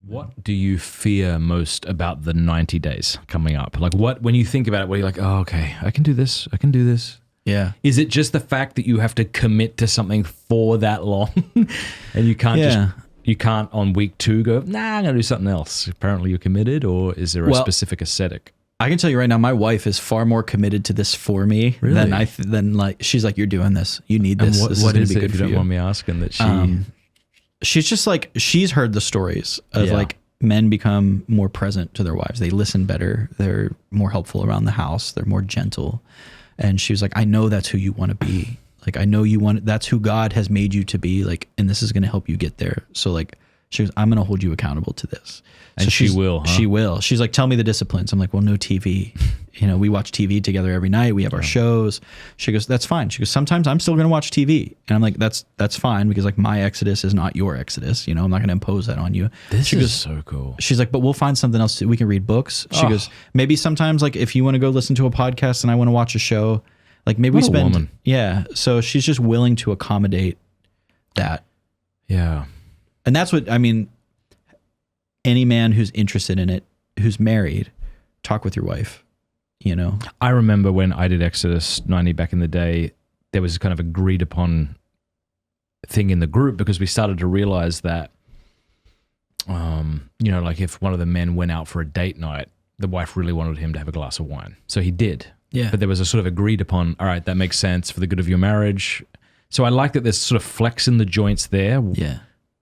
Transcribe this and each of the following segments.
What do you fear most about the 90 days coming up? Like when you think about it, where you're like, oh, okay, I can do this. I can do this. Yeah. Is it just the fact that you have to commit to something for that long and you can't you can't on week 2 go, nah, I'm going to do something else. Apparently you're committed, or is there a specific aesthetic? I can tell you right now, my wife is far more committed to this for me than like, she's like, you're doing this. You need this. And this what is is going to be it, good if for you you. don't mind me asking, that She's just like, she's heard the stories of like men become more present to their wives. They listen better. They're more helpful around the house. They're more gentle. And she was like, I know that's who you want to be. Like, I know that's who God has made you to be. Like, and this is going to help you get there. So like, she goes, I'm going to hold you accountable to this. And so she will, huh? She will. She's like, tell me the disciplines. I'm like, well, no TV. We watch TV together every night. We have our shows. She goes, that's fine. She goes, sometimes I'm still going to watch TV. And I'm like, that's fine, because like my Exodus is not your Exodus. I'm not going to impose that on you. This is so cool. She's like, but we'll find something else. We can read books. She goes, maybe sometimes like if you want to go listen to a podcast and I want to watch a show, like maybe we spend. Woman. Yeah. So she's just willing to accommodate that. Yeah. And that's what, I mean, any man who's interested in it, who's married, talk with your wife, I remember when I did Exodus 90 back in the day, there was kind of agreed upon thing in the group, because we started to realize that, like if one of the men went out for a date night, the wife really wanted him to have a glass of wine. So he did. Yeah. But there was a sort of agreed upon, all right, that makes sense for the good of your marriage. So I like that there's sort of flex in the joints there. Yeah.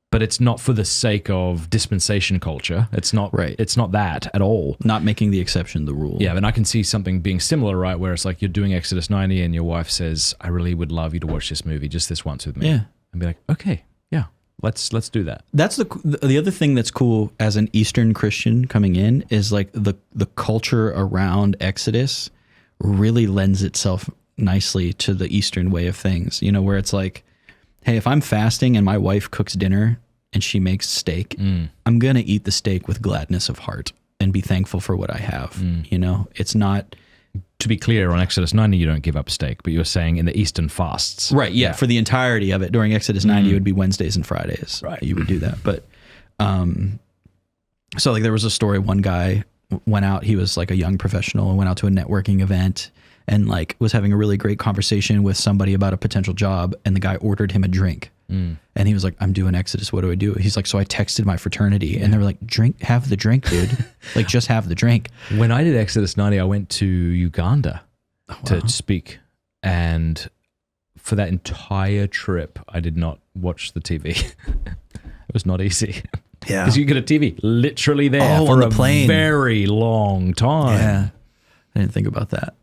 But it's not for the sake of dispensation culture. It's not right. It's not that at all. Not making the exception the rule. Yeah, and I can see something being similar, right? Where it's like you're doing Exodus 90 and your wife says, I really would love you to watch this movie just this once with me. Yeah. And be like, okay, yeah, let's do that. That's the other thing that's cool as an Eastern Christian coming in is like the culture around Exodus really lends itself nicely to the Eastern way of things, where it's like, hey, if I'm fasting and my wife cooks dinner and she makes steak, I'm going to eat the steak with gladness of heart and be thankful for what I have. It's not... To be clear, on Exodus 90, you don't give up steak, but you're saying in the Eastern fasts. Right, yeah. For the entirety of it, during Exodus 90, it would be Wednesdays and Fridays. Right. You would do that. But, so like there was a story, one guy went out, he was like a young professional and went out to a networking event and like was having a really great conversation with somebody about a potential job, and the guy ordered him a drink. And he was like, I'm doing Exodus, what do I do? He's like, so I texted my fraternity and they were like, have the drink, dude. Like just have the drink. When I did Exodus 90, I went to Uganda to speak, and for that entire trip, I did not watch the TV. It was not easy. Yeah. Because you get a TV literally there for on the a plane. very long time. Yeah. I didn't think about that.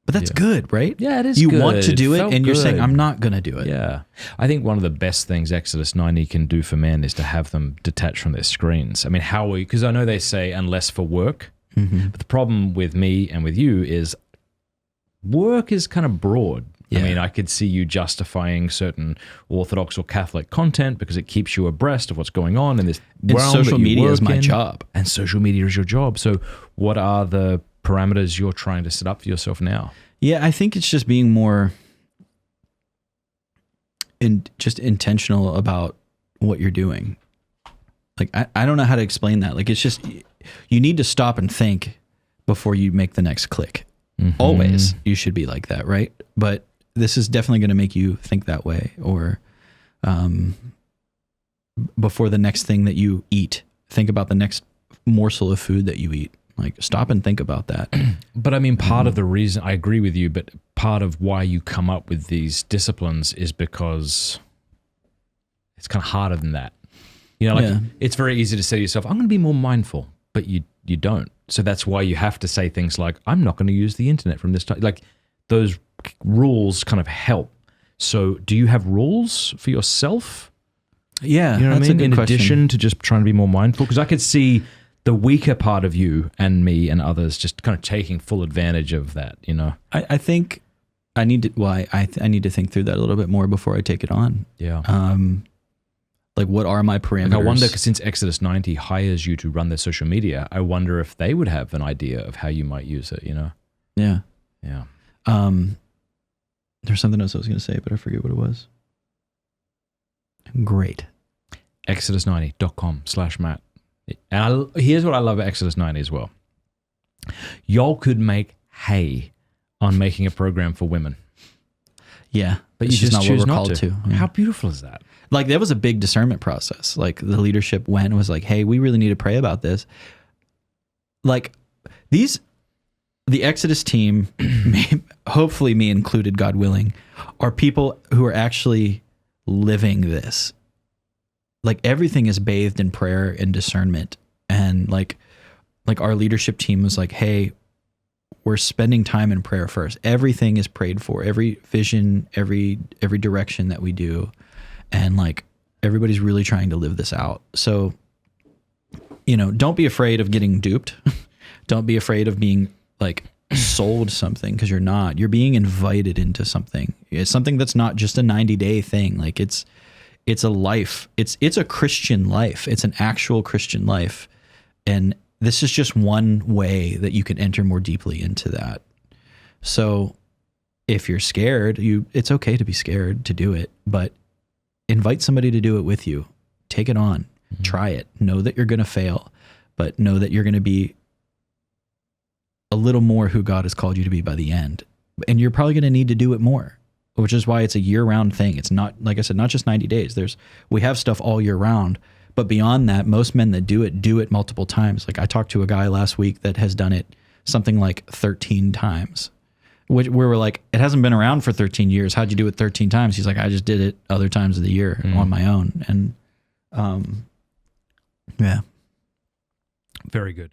But that's good, right? Yeah, it is You good. want to do it, Felt and you're saying, good. I'm not going to do it. Yeah. I think one of the best things Exodus 90 can do for men is to have them detach from their screens. I mean, because I know they say unless for work, but the problem with me and with you is work is kind of broad. Yeah. I mean, I could see you justifying certain Orthodox or Catholic content because it keeps you abreast of what's going on in this realm. And social that you media work is my in, job. and social media is your job. So what are the parameters you're trying to set up for yourself now? Yeah, I think it's just being more just intentional about what you're doing. Like, I don't know how to explain that. Like, it's just, you need to stop and think before you make the next click. Always, you should be like that, right? But this is definitely going to make you think that way, or before the next thing that you eat, think about the next morsel of food that you eat. Like, stop and think about that. But I mean, part of the reason, I agree with you, but part of why you come up with these disciplines is because it's kind of harder than that. It's very easy to say to yourself, I'm going to be more mindful, but you don't. So that's why you have to say things like, I'm not going to use the internet from this time. Like, those rules kind of help. So do you have rules for yourself? Yeah, You know what I that's a mean? good In question. addition to just trying to be more mindful, because I could see the weaker part of you and me and others just kind of taking full advantage of that, I think I need to. Well, I need to think through that a little bit more before I take it on. Yeah. Like, what are my parameters? Like, I wonder, because since Exodus 90 hires you to run their social media, I wonder if they would have an idea of how you might use it, Yeah. Yeah. There's something else I was going to say, but I forget what it was. Great. Exodus90.com/Matt. And here's what I love about Exodus 90 as well. Y'all could make hay on making a program for women. Yeah. But it's you just choose not called to. Yeah. How beautiful is that? Like, there was a big discernment process. Like, the leadership went and was like, hey, we really need to pray about this. Like, the Exodus team, hopefully me included, God willing, are people who are actually living this. Like, everything is bathed in prayer and discernment. And like our leadership team was like, hey, we're spending time in prayer first. Everything is prayed for. Every vision, every direction that we do. And like, everybody's really trying to live this out. So, don't be afraid of getting duped. Don't be afraid of being like sold something, because you're not. You're being invited into something. It's something that's not just a 90-day thing. Like, it's a life. It's a Christian life. It's an actual Christian life. And this is just one way that you can enter more deeply into that. So if you're scared, it's okay to be scared to do it, but invite somebody to do it with you. Take it on. Mm-hmm. Try it. Know that you're going to fail, but know that you're going to be a little more who God has called you to be by the end. And you're probably going to need to do it more, which is why it's a year-round thing. It's not, like I said, not just 90 days. We have stuff all year round, but beyond that, most men that do it multiple times. Like, I talked to a guy last week that has done it something like 13 times, which we were like, it hasn't been around for 13 years. How'd you do it 13 times? He's like, I just did it other times of the year on my own. And yeah. Very good.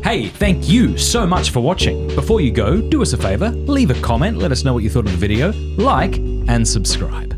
Hey, thank you so much for watching. Before you go, do us a favor, leave a comment, let us know what you thought of the video, like, and subscribe.